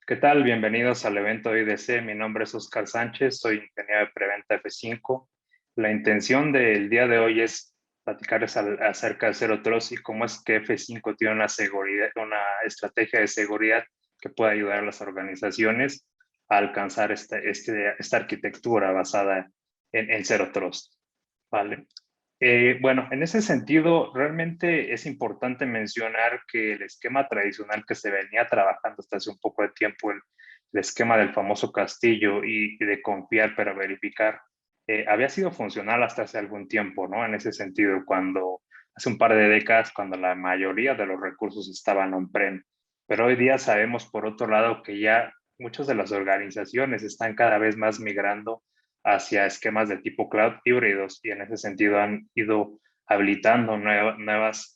¿Qué tal? Bienvenidos al evento IDC. Mi nombre es Oscar Sánchez, soy ingeniero de preventa F5. La intención del día de hoy es platicarles acerca de Zero Trust y cómo es que F5 tiene una estrategia de seguridad que puede ayudar a las organizaciones a alcanzar esta arquitectura basada en Zero Trust. ¿Vale? Bueno, en ese sentido, realmente es importante mencionar que el esquema tradicional que se venía trabajando hasta hace un poco de tiempo, el esquema del famoso castillo y de confiar pero verificar, había sido funcional hasta hace algún tiempo, ¿no? En ese sentido, cuando hace un par de décadas, cuando la mayoría de los recursos estaban on-prem. Pero hoy día sabemos, por otro lado, que ya muchas de las organizaciones están cada vez más migrando hacia esquemas de tipo cloud híbridos y en ese sentido han ido habilitando nuevas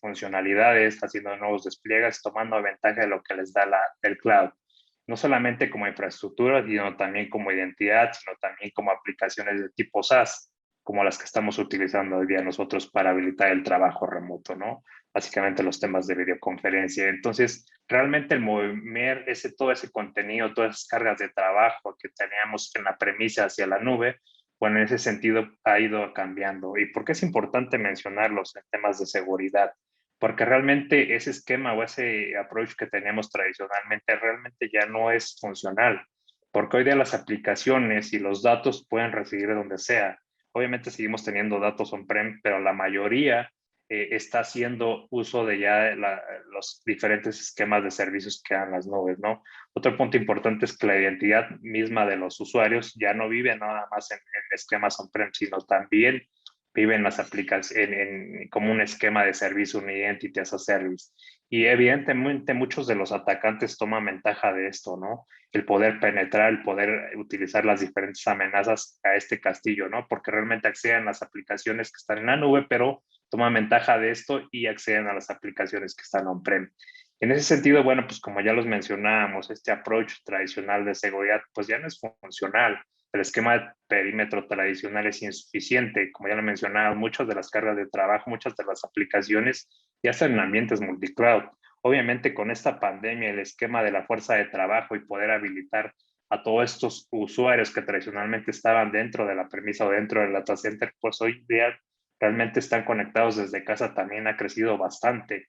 funcionalidades, haciendo nuevos despliegues, tomando ventaja de lo que les da el cloud. No solamente como infraestructura, sino también como identidad, sino también como aplicaciones de tipo SaaS, como las que estamos utilizando hoy día nosotros para habilitar el trabajo remoto, ¿no? Básicamente los temas de videoconferencia. Entonces, realmente el mover todo ese contenido, todas esas cargas de trabajo que teníamos en la premisa hacia la nube, bueno, en ese sentido ha ido cambiando. ¿Y por qué es importante mencionarlos en temas de seguridad? Porque realmente ese esquema o ese approach que teníamos tradicionalmente realmente ya no es funcional, porque hoy día las aplicaciones y los datos pueden recibir de donde sea. Obviamente seguimos teniendo datos on-prem, pero la mayoría está haciendo uso de ya los diferentes esquemas de servicios que dan las nubes, ¿no? Otro punto importante es que la identidad misma de los usuarios ya no vive nada más en esquemas on-prem, sino también vive en las aplicaciones, como un esquema de servicio, un identity as a service. Y evidentemente muchos de los atacantes toman ventaja de esto, ¿no? El poder penetrar, el poder utilizar las diferentes amenazas a este castillo, ¿no? Porque realmente acceden a las aplicaciones que están en la nube, pero toman ventaja de esto y acceden a las aplicaciones que están on-prem. En ese sentido, bueno, pues como ya los mencionábamos, este approach tradicional de seguridad, pues ya no es funcional. El esquema de perímetro tradicional es insuficiente. Como ya lo mencionaba, muchas de las cargas de trabajo, muchas de las aplicaciones ya están en ambientes multicloud. Obviamente, con esta pandemia, el esquema de la fuerza de trabajo y poder habilitar a todos estos usuarios que tradicionalmente estaban dentro de la premisa o dentro del data center, pues hoy día realmente están conectados desde casa también ha crecido bastante.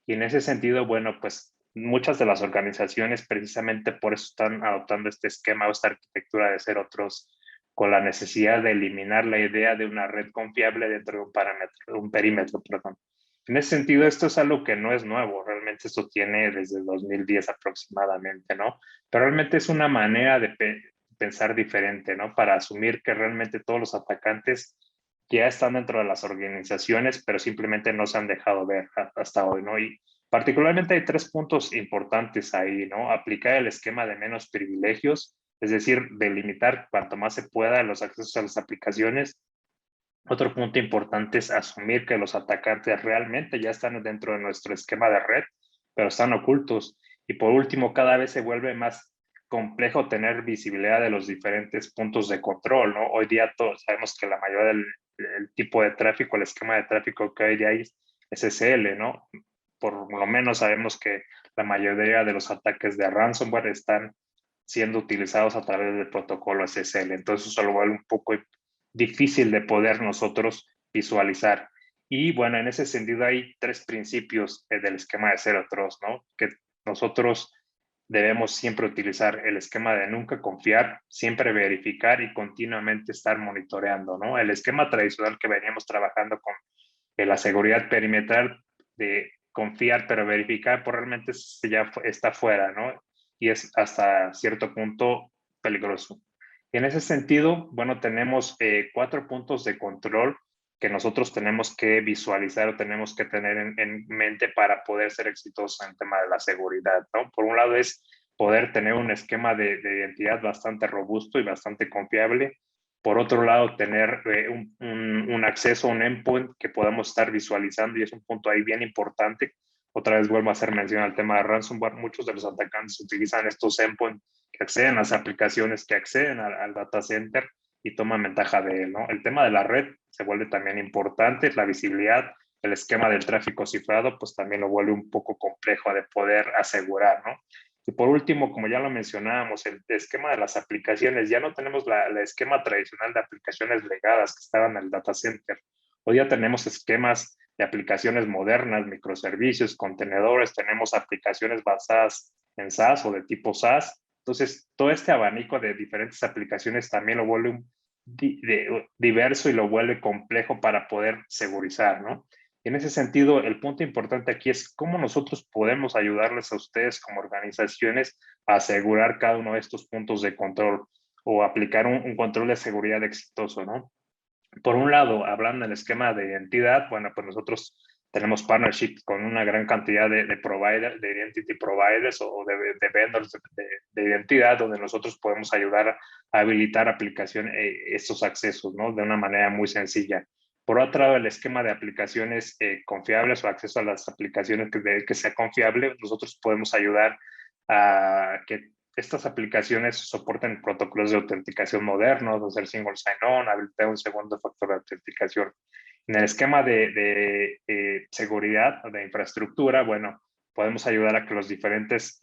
Y en ese sentido, bueno, pues muchas de las organizaciones precisamente por eso están adoptando este esquema o esta arquitectura de ser otros con la necesidad de eliminar la idea de una red confiable dentro de un perímetro, perdón. En ese sentido, esto es algo que no es nuevo, realmente esto tiene desde el 2010 aproximadamente, ¿no? Pero realmente es una manera de pensar diferente, ¿no? Para asumir que realmente todos los atacantes ya están dentro de las organizaciones, pero simplemente no se han dejado ver hasta hoy, ¿no? Y particularmente hay tres puntos importantes ahí, ¿no? Aplicar el esquema de menos privilegios, es decir, delimitar cuanto más se pueda los accesos a las aplicaciones. Otro punto importante es asumir que los atacantes realmente ya están dentro de nuestro esquema de red, pero están ocultos. Y por último, cada vez se vuelve más complejo tener visibilidad de los diferentes puntos de control, ¿no? Hoy día todos sabemos que la mayoría del tipo de tráfico, el esquema de tráfico que hoy día hay es SSL, ¿no? Por lo menos sabemos que la mayoría de los ataques de ransomware están siendo utilizados a través del protocolo SSL. Entonces eso lo vuelve un poco difícil de poder nosotros visualizar. Y bueno, en ese sentido hay tres principios del esquema de Zero Trust, ¿no? Que nosotros debemos siempre utilizar el esquema de nunca confiar, siempre verificar y continuamente estar monitoreando, ¿no? El esquema tradicional que veníamos trabajando con la seguridad perimetral de confiar pero verificar, pues realmente ya está fuera, ¿no? Y es hasta cierto punto peligroso. Y en ese sentido, bueno, tenemos cuatro puntos de control que nosotros tenemos que visualizar o tenemos que tener en mente para poder ser exitosos en el tema de la seguridad, ¿no? Por un lado es poder tener un esquema de identidad bastante robusto y bastante confiable. Por otro lado, tener un acceso a un endpoint que podamos estar visualizando y es un punto ahí bien importante. Otra vez vuelvo a hacer mención al tema de ransomware. Muchos de los atacantes utilizan estos endpoints que acceden a las aplicaciones, que acceden al data center y toman ventaja de él, ¿no? El tema de la red se vuelve también importante, la visibilidad, el esquema del tráfico cifrado, pues también lo vuelve un poco complejo de poder asegurar, ¿no? Y por último, como ya lo mencionábamos, el esquema de las aplicaciones, ya no tenemos el esquema tradicional de aplicaciones legadas que estaban en el data center. Hoy ya tenemos esquemas de aplicaciones modernas, microservicios, contenedores, tenemos aplicaciones basadas en SaaS o de tipo SaaS. Entonces, todo este abanico de diferentes aplicaciones también lo vuelve diverso y lo vuelve complejo para poder segurizar, ¿no? Y en ese sentido, el punto importante aquí es cómo nosotros podemos ayudarles a ustedes como organizaciones a asegurar cada uno de estos puntos de control o aplicar un control de seguridad exitoso, ¿no? Por un lado, hablando del esquema de identidad, bueno, pues nosotros tenemos partnerships con una gran cantidad de providers, de identity providers o de vendors de identidad, donde nosotros podemos ayudar a habilitar aplicación, estos accesos, ¿no? De una manera muy sencilla. Por otro lado, el esquema de aplicaciones confiables o acceso a las aplicaciones que sea confiable, nosotros podemos ayudar a que estas aplicaciones soportan protocolos de autenticación modernos, hacer single sign-on, habilitar un segundo factor de autenticación. En el esquema de seguridad o de infraestructura, bueno, podemos ayudar a que las diferentes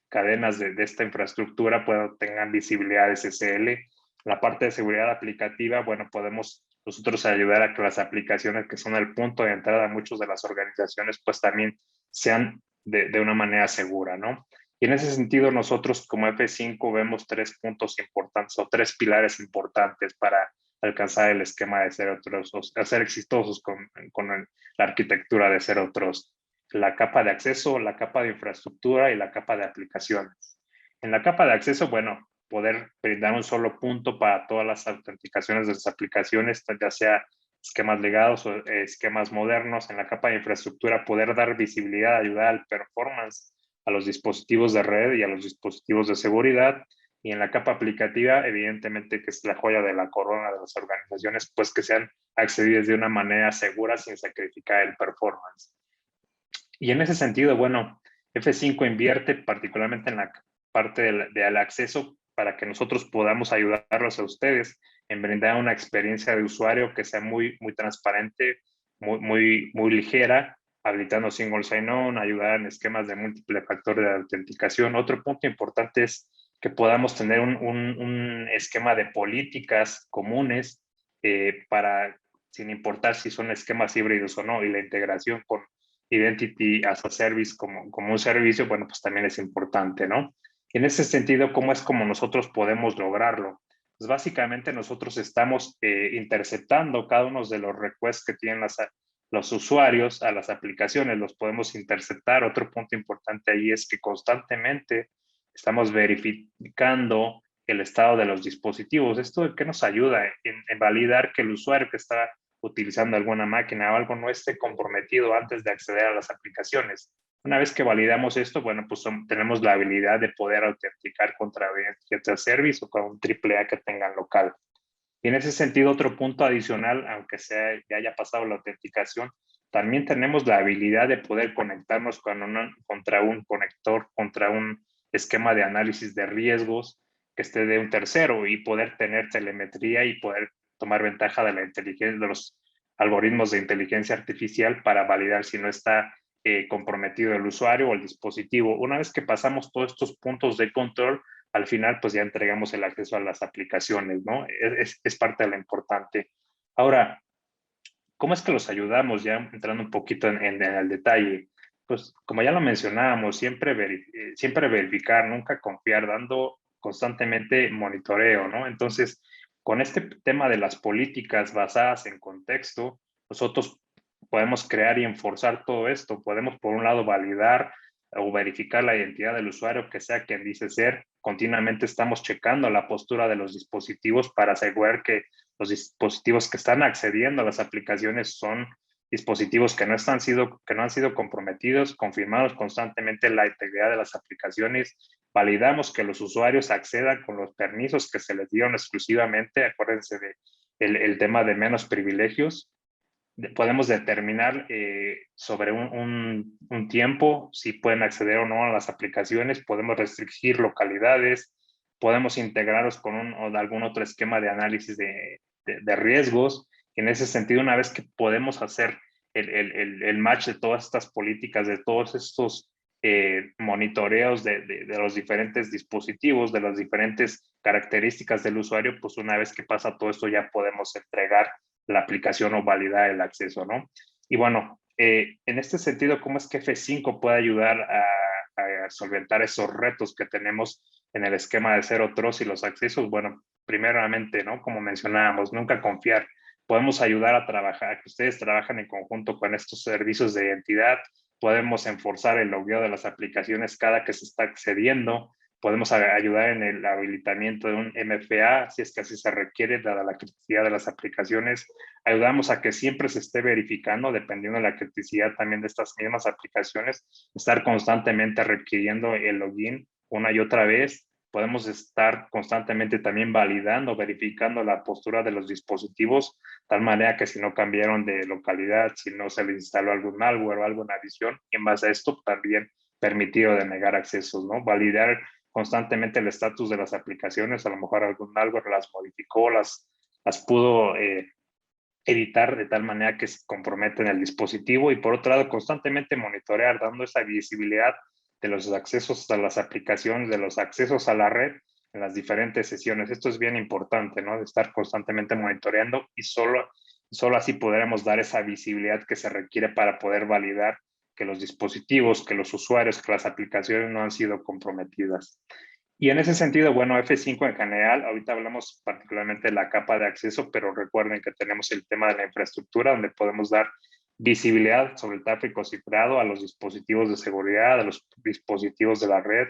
cadenas de esta infraestructura tengan visibilidad SSL. La parte de seguridad aplicativa, bueno, podemos nosotros ayudar a que las aplicaciones que son el punto de entrada a muchas de las organizaciones, pues también sean de una manera segura, ¿no? Y en ese sentido, nosotros como F5 vemos 3 puntos importantes o 3 pilares importantes para alcanzar el esquema de Zero Trust, o sea, ser exitosos con la arquitectura de Zero Trust. La capa de acceso, la capa de infraestructura y la capa de aplicaciones. En la capa de acceso, bueno, poder brindar un solo punto para todas las autenticaciones de las aplicaciones, ya sea esquemas legados o esquemas modernos. En la capa de infraestructura, poder dar visibilidad, ayudar al performance a los dispositivos de red y a los dispositivos de seguridad. Y en la capa aplicativa, evidentemente, que es la joya de la corona de las organizaciones, pues que sean accedidas de una manera segura sin sacrificar el performance. Y en ese sentido, bueno, F5 invierte particularmente en la parte del acceso para que nosotros podamos ayudarlos a ustedes en brindar una experiencia de usuario que sea muy, muy transparente, muy ligera, habilitando single sign-on, ayudar en esquemas de múltiple factor de autenticación. Otro punto importante es que podamos tener un esquema de políticas comunes para, sin importar si son esquemas híbridos o no, y la integración con Identity as a Service como un servicio, bueno, pues también es importante, ¿no? Y en ese sentido, ¿cómo es como nosotros podemos lograrlo? Pues básicamente nosotros estamos interceptando cada uno de los requests que tienen los usuarios a las aplicaciones, los podemos interceptar. Otro punto importante ahí es que constantemente estamos verificando el estado de los dispositivos. ¿Esto qué nos ayuda? En validar que el usuario que está utilizando alguna máquina o algo no esté comprometido antes de acceder a las aplicaciones. Una vez que validamos esto, bueno, pues tenemos la habilidad de poder autenticar contra Identity Service o con un AAA que tengan local. Y en ese sentido, otro punto adicional, aunque ya haya pasado la autenticación, también tenemos la habilidad de poder conectarnos contra un conector, contra un esquema de análisis de riesgos que esté de un tercero y poder tener telemetría y poder tomar ventaja de la inteligencia, de los algoritmos de inteligencia artificial para validar si no está comprometido el usuario o el dispositivo. Una vez que pasamos todos estos puntos de control, al final pues ya entregamos el acceso a las aplicaciones, ¿no? Es parte de lo importante. Ahora, ¿cómo es que los ayudamos? Ya entrando un poquito en el detalle. Pues como ya lo mencionábamos, siempre verificar, nunca confiar, dando constantemente monitoreo, ¿no? Entonces, con este tema de las políticas basadas en contexto, nosotros podemos crear y enforzar todo esto. Podemos, por un lado, validar o verificar la identidad del usuario, que sea quien dice ser. Continuamente estamos checando la postura de los dispositivos para asegurar que los dispositivos que están accediendo a las aplicaciones son dispositivos que no han sido comprometidos, confirmamos constantemente la integridad de las aplicaciones, validamos que los usuarios accedan con los permisos que se les dieron exclusivamente, acuérdense de el tema de menos privilegios. Podemos determinar sobre un tiempo si pueden acceder o no a las aplicaciones, podemos restringir localidades, podemos integrarlos con o algún otro esquema de análisis de riesgos. En ese sentido, una vez que podemos hacer el match de todas estas políticas, de todos estos monitoreos de los diferentes dispositivos, de las diferentes características del usuario, pues una vez que pasa todo esto ya podemos entregar la aplicación o validar el acceso, ¿no? Y bueno, en este sentido, ¿cómo es que F5 puede ayudar a solventar esos retos que tenemos en el esquema de Zero Trust y los accesos? Bueno, primeramente, ¿no? Como mencionábamos, nunca confiar. Podemos ayudar a trabajar, que ustedes trabajan en conjunto con estos servicios de identidad. Podemos enforzar el logueo de las aplicaciones cada que se está accediendo. Podemos ayudar en el habilitamiento de un MFA, si es que así se requiere, dada la criticidad de las aplicaciones. Ayudamos a que siempre se esté verificando, dependiendo de la criticidad también de estas mismas aplicaciones, estar constantemente requiriendo el login una y otra vez. Podemos estar constantemente también validando, verificando la postura de los dispositivos, tal manera que si no cambiaron de localidad, si no se les instaló algún malware o alguna adición, y en base a esto también permitido denegar accesos, ¿no? Validar constantemente el estatus de las aplicaciones, a lo mejor algún malware las modificó, las pudo editar de tal manera que se comprometen el dispositivo, y por otro lado constantemente monitorear, dando esa visibilidad de los accesos a las aplicaciones, de los accesos a la red en las diferentes sesiones. Esto es bien importante, ¿no? De estar constantemente monitoreando, y solo así podremos dar esa visibilidad que se requiere para poder validar que los dispositivos, que los usuarios, que las aplicaciones no han sido comprometidas. Y en ese sentido, bueno, F5 en general, ahorita hablamos particularmente de la capa de acceso, pero recuerden que tenemos el tema de la infraestructura, donde podemos dar visibilidad sobre el tráfico cifrado a los dispositivos de seguridad, a los dispositivos de la red,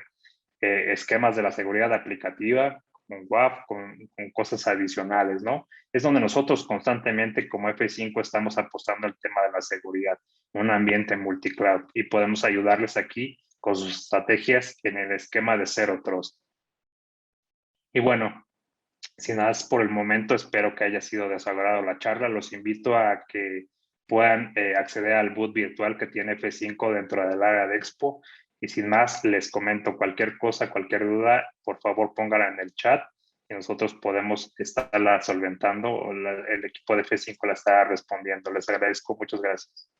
esquemas de la seguridad aplicativa, con WAF, con cosas adicionales, ¿no? Es donde nosotros constantemente como F5 estamos apostando al tema de la seguridad, un ambiente multicloud, y podemos ayudarles aquí con sus estrategias en el esquema de Zero Trust. Y bueno, sin nada más por el momento, espero que haya sido de su agrado la charla. Los invito a que puedan acceder al boot virtual que tiene F5 dentro del área de Expo. Y sin más, les comento cualquier cosa, cualquier duda, por favor póngala en el chat y nosotros podemos estarla solventando, o el equipo de F5 la está respondiendo. Les agradezco, muchas gracias.